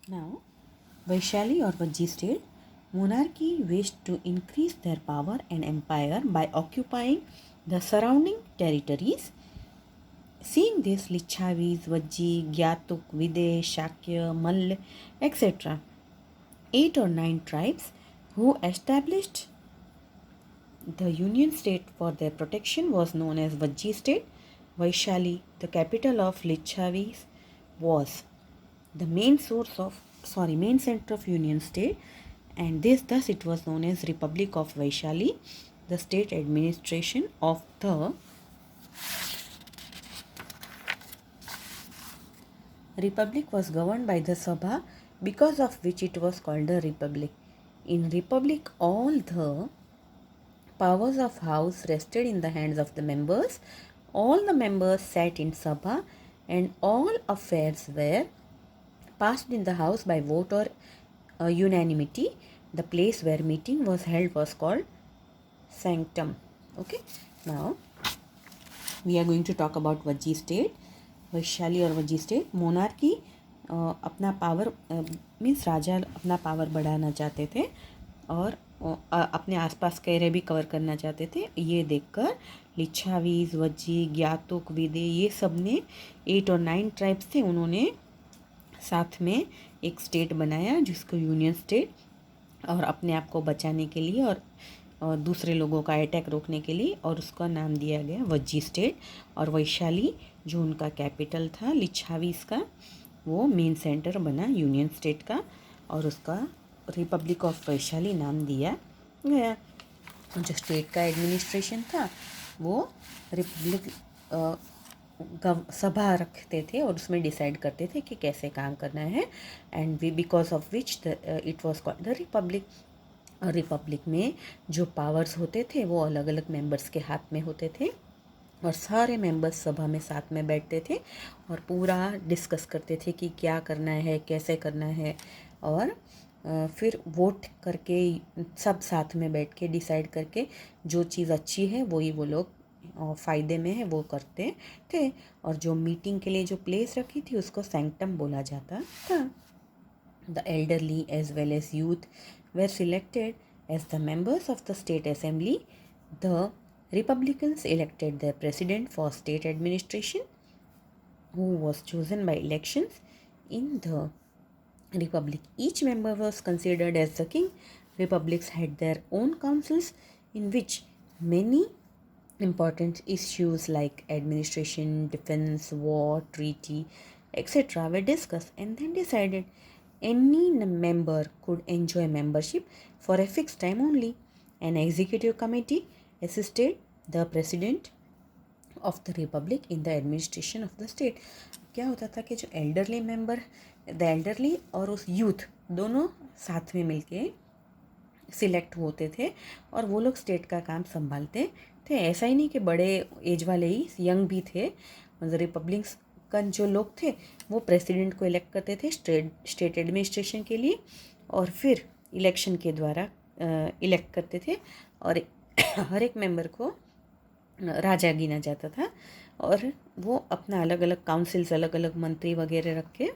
Now, Vaishali or Vajji state monarchy wished to increase their power and empire by occupying the surrounding territories. Seeing this, Lichavis, Vajji, Gyatuk, Videsh, Shakya, Mall, etc., 8 or 9 tribes who established the union state for their protection was known as Vajji state. Vaishali, the capital of Lichavis, was the main center of union state, and thus it was known as Republic of Vaishali. The state administration of the republic was governed by the Sabha, because of which it was called a republic. In republic, all the powers of house rested in the hands of the members. All the members sat in Sabha, and all affairs were passed in the house by vote or unanimity. The place where meeting was held was called sanctum. Okay, now we are going to talk about Vajji state. Vaishali और Vajji state monarchy अपना power means राजा अपना power बढ़ाना चाहते थे और अपने आसपास के एरिया भी कवर करना चाहते थे। ये देखकर लिच्छावीज, वज्जी, ज्ञातुक, विदे ये सब ने 8 और 9 ट्राइब्स थे, उन्होंने साथ में एक स्टेट बनाया जिसको यूनियन स्टेट, और अपने आप को बचाने के लिए और दूसरे लोगों का अटैक रोकने के लिए, और उसका नाम दिया गया वज्जी स्टेट। और वैशाली जो उनका कैपिटल था लिच्छावीस का, वो मेन सेंटर बना यूनियन स्टेट का, और उसका रिपब्लिक ऑफ वैशाली नाम दिया गया। जो स्टेट का एडमिनिस्ट्रेशन था वो रिपब्लिक सभा रखते थे और उसमें डिसाइड करते थे कि कैसे काम करना है, and because of which it was called the Republic. और रिपब्लिक में जो पावर्स होते थे वो अलग अलग मेंबर्स के हाथ में होते थे, और सारे मेंबर्स सभा में साथ में बैठते थे और पूरा डिस्कस करते थे कि क्या करना है, कैसे करना है, और फिर वोट करके सब साथ में बैठ के डिसाइड करके जो चीज़ अच्छी है वही वो लोग फ़ायदे में है वो करते थे। और जो मीटिंग के लिए जो प्लेस रखी थी उसको सैंक्टम बोला जाता था। The elderly as well as youth were selected as the members of the state assembly. The Republicans elected their president for state administration, who was chosen by elections. In the republic, each member was considered as the king. Republics had their own councils in which many important issues like administration, defense, war, treaty, etc. were discussed and then decided. Any member could enjoy membership for a fixed time only. An executive committee assisted the president of the republic in the administration of the state. क्या होता था कि जो elderly member, the elderly और उस youth दोनों साथ में मिलके सिलेक्ट होते थे और वो लोग स्टेट का काम संभालते थे। ऐसा ही नहीं कि बड़े एज वाले ही, यंग भी थे। रिपब्लिक्स जो लोग थे वो प्रेसिडेंट को इलेक्ट करते थे स्टेट एडमिनिस्ट्रेशन के लिए, और फिर इलेक्शन के द्वारा इलेक्ट करते थे, और हर एक मेंबर को राजा गिना जाता था, और वो अपना अलग अलग काउंसिल्स, अलग अलग मंत्री वगैरह रख के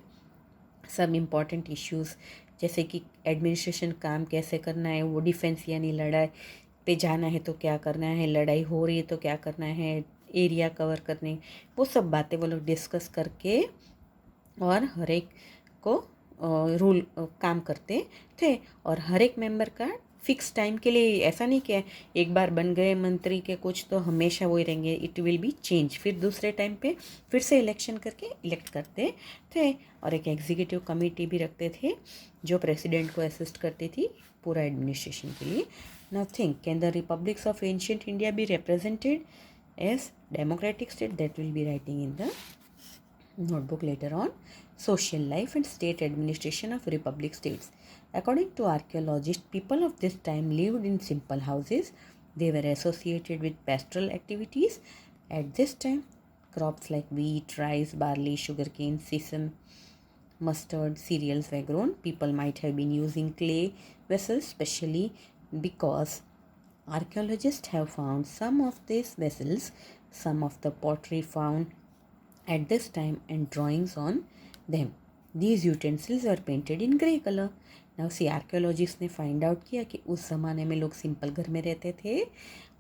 सब इम्पॉर्टेंट इश्यूज़ जैसे कि एडमिनिस्ट्रेशन काम कैसे करना है, वो डिफेंस यानी लड़ाई पे जाना है तो क्या करना है, लड़ाई हो रही है तो क्या करना है, एरिया कवर करने, वो सब बातें वो लोग डिस्कस करके और हर एक को रूल काम करते थे। और हर एक मेंबर का फिक्स टाइम के लिए, ऐसा नहीं कि एक बार बन गए मंत्री के कुछ तो हमेशा वही रहेंगे, इट विल बी चेंज, फिर दूसरे टाइम पे फिर से इलेक्शन करके इलेक्ट करते थे। और एक एग्जीक्यूटिव कमेटी भी रखते थे जो प्रेसिडेंट को असिस्ट करती थी पूरा एडमिनिस्ट्रेशन के लिए। Now think, can the republics of ancient India be represented as democratic state? That will be writing in the notebook later on. Social life and state administration of republic states. According to archaeologists, people of this time lived in simple houses. They were associated with pastoral activities. At this time, crops like wheat, rice, barley, sugarcane, sesame, mustard, cereals were grown. People might have been using clay vessels, especially because archaeologists have found some of these vessels, some of the pottery found at this time, and drawings on them. These utensils are painted in grey colour. Now see archaeologist ने find out किया कि उस ज़माने में लोग simple घर में रहते थे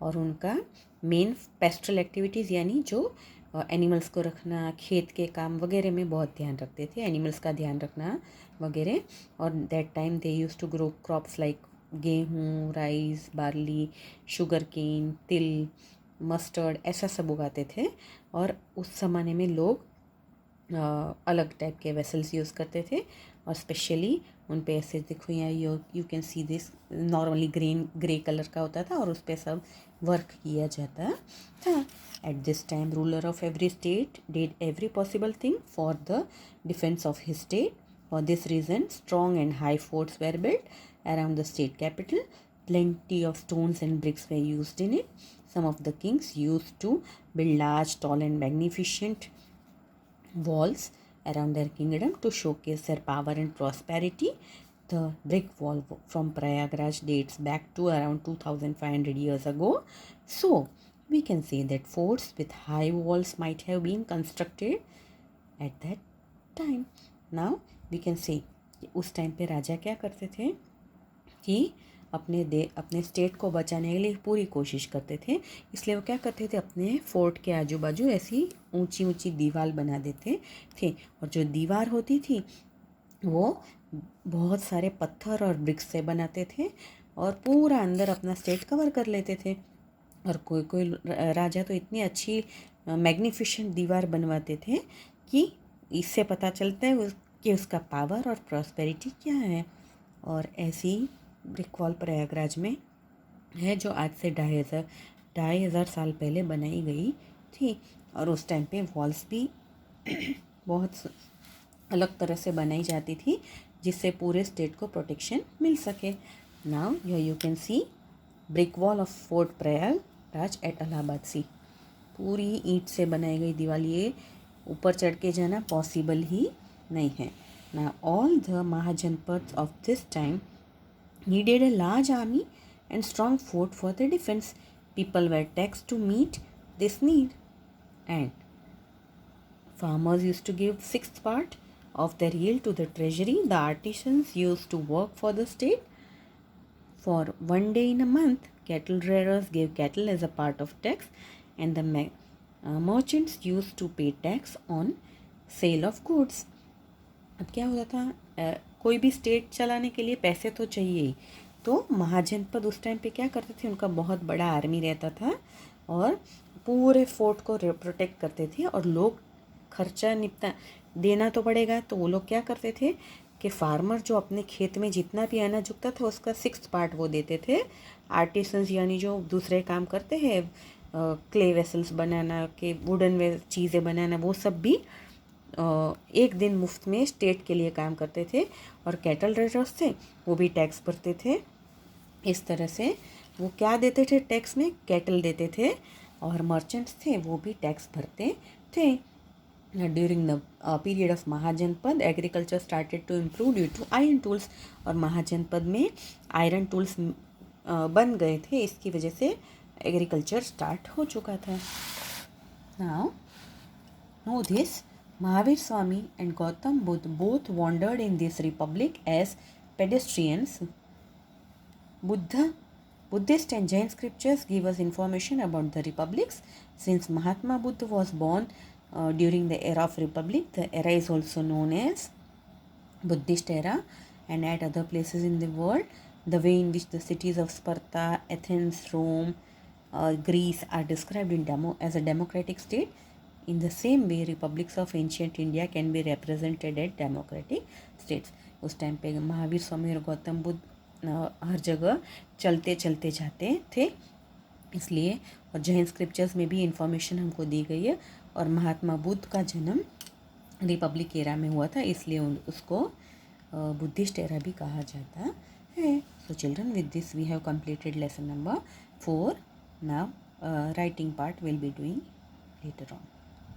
और उनका मेन पेस्ट्रल एक्टिविटीज़ यानी जो एनिमल्स को रखना, खेत के काम वगैरह में बहुत ध्यान रखते थे, एनिमल्स का ध्यान रखना वगैरह। और that time they use to grow crops like गेहूँ, rice, barley, sugar cane, til, mustard, ऐसा सब उगाते थे। और उस ज़माने में लोग अलग टाइप के वेसल्स यूज़ करते थे और स्पेशली उन पे ऐसे देखो यहाँ you can see this normally grey colour का होता था और उस पर सब वर्क किया जाता था। At this time ruler of every state did every possible thing for the defence of his state. For this reason strong and high forts were built around the state capital. Plenty of stones and bricks were used in it. Some of the kings used to build large, tall and magnificent walls around their kingdom to showcase their power and prosperity. The brick wall from Prayagraj dates back to around 2500 years ago. So, we can say that forts with high walls might have been constructed at that time. Now, we can say उस time पे राजा क्या करते थे कि अपने state को बचाने के लिए पूरी कोशिश करते थे। इसलिए वो क्या करते थे, अपने फोर्ट के आजू बाजू ऐसी ऊंची ऊंची दीवार बना देते थे। और जो दीवार होती थी वो बहुत सारे पत्थर और ब्रिक्स से बनाते थे और पूरा अंदर अपना स्टेट कवर कर लेते थे। और कोई कोई राजा तो इतनी अच्छी मैग्निफिशेंट दीवार बनवाते थे कि इससे पता चलता है कि उसका पावर और प्रॉस्पेरिटी क्या है। और ऐसी ब्रिक वॉल प्रयागराज में है जो आज से 2500 साल पहले बनाई गई थी। और उस टाइम पे वॉल्स भी बहुत अलग तरह से बनाई जाती थी जिससे पूरे स्टेट को प्रोटेक्शन मिल सके। Now you can see brick wall of fort Prayagraj at Allahabad. See पूरी ईंट से बनाई गई दीवार, ये ऊपर चढ़ के जाना पॉसिबल ही नहीं है। ना all the mahajanapada of this time needed a large army and strong fort for their defense. People were taxed to meet this need, and farmers used to give sixth part of their yield to the treasury. The artisans used to work for the state for one day in a month. Cattle rearers gave cattle as a part of tax, and the merchants used to pay tax on sale of goods. अब क्या होता था, कोई भी state चलाने के लिए पैसे तो चाहिए ही, तो महाजनपद उस टाइम पे क्या करते थे, उनका बहुत बड़ा आर्मी रहता था और पूरे फोर्ट को प्रोटेक्ट करते थे। और लोग खर्चा निपटा देना तो पड़ेगा, तो वो लोग क्या करते थे कि फार्मर जो अपने खेत में जितना भी अनाज उगता था उसका 6 पार्ट वो देते थे। आर्टिसंस यानी जो दूसरे काम करते हैं, क्ले वेसल्स बनाना के वुडन चीज़ें बनाना, वो सब भी एक दिन मुफ्त में स्टेट के लिए काम करते थे। और कैटल रेडर्स थे वो भी टैक्स भरते थे। इस तरह से वो क्या देते थे टैक्स में, कैटल देते थे। और मर्चेंट्स थे वो भी टैक्स भरते थे। During the period of mahajanapada agriculture started to improve due to iron tools. और महाजनपद में आयरन टूल्स बन गए थे, इसकी वजह से एग्रीकल्चर स्टार्ट हो चुका था। Now know this, Mahavir Swami and Gautam Buddha both wandered in this republic as pedestrians. Buddhist and Jain scriptures give us information about the republics. Since Mahatma Buddha was born during the era of republic, the era is also known as Buddhist era. And at other places in the world, the way in which the cities of Sparta, Athens, Rome, Greece are described as a democratic state, in the same way republics of ancient India can be represented as democratic states. उस time पे महावीर स्वामी और गौतम बुद्ध हर जगह चलते चलते जाते थे, इसलिए। और जैन स्क्रिप्चर्स में भी इंफॉर्मेशन हमको दी गई है। और महात्मा बुद्ध का जन्म रिपब्लिक एरा में हुआ था, इसलिए उसको बुद्धिस्ट एरा भी कहा जाता है। So children, with this we have completed lesson number 4. Now writing part will be doing later on.